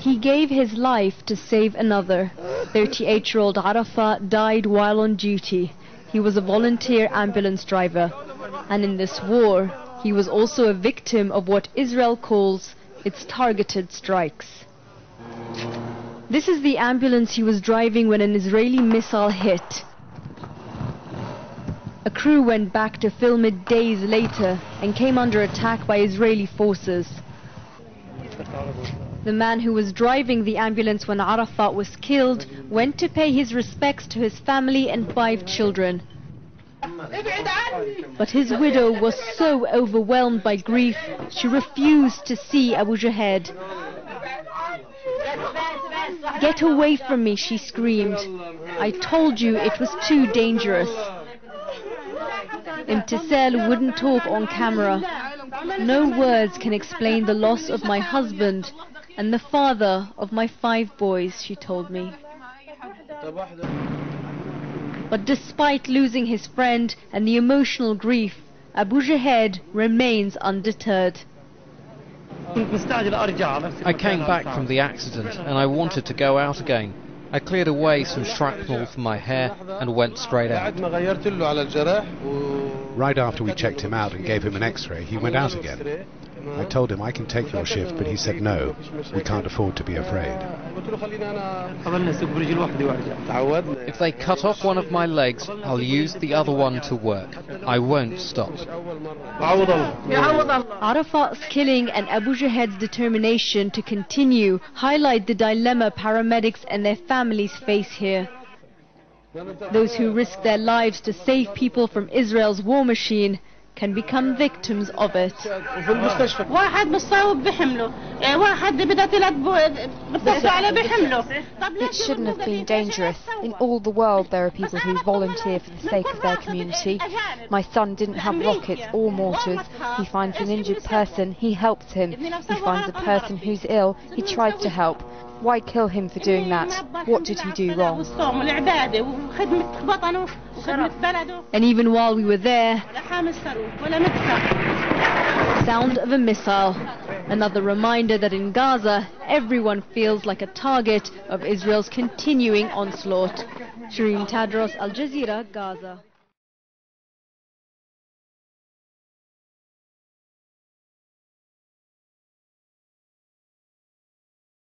He gave his life to save another. 38-year-old Arafat died while on duty. He was a volunteer ambulance driver. And in this war, he was also a victim of what Israel calls its targeted strikes. This is the ambulance he was driving when an Israeli missile hit. A crew went back to film it days later and came under attack by Israeli forces. The man who was driving the ambulance when Arafat was killed went to pay his respects to his family and 5 children. But his widow was so overwhelmed by grief, she refused to see Abu Jahed. "Get away from me," she screamed. "I told you it was too dangerous." Imtisal wouldn't talk on camera. "No words can explain the loss of my husband and the father of my 5 boys," she told me. But despite losing his friend and the emotional grief, Abu Jahed remains undeterred. I came back from the accident and I wanted to go out again. I cleared away some shrapnel from my hair and went straight out. Right after we checked him out and gave him an X-ray, he went out again. I told him I can take your shift, but he said no, we can't afford to be afraid. If they cut off one of my legs, I'll use the other one to work. I won't stop. Arafat's killing and Abu Jahed's determination to continue highlight the dilemma paramedics and their families face here. Those who risk their lives to save people from Israel's war machine can become victims of it. It shouldn't have been dangerous. In all the world there are people who volunteer for the sake of their community. My son didn't have rockets or mortars. He finds an injured person, he helps him. He finds a person who's ill, he tries to help. Why kill him for doing that? What did he do wrong? And even while we were there, sound of a missile. Another reminder that in Gaza, everyone feels like a target of Israel's continuing onslaught. Shireen Tadros, Al Jazeera, Gaza.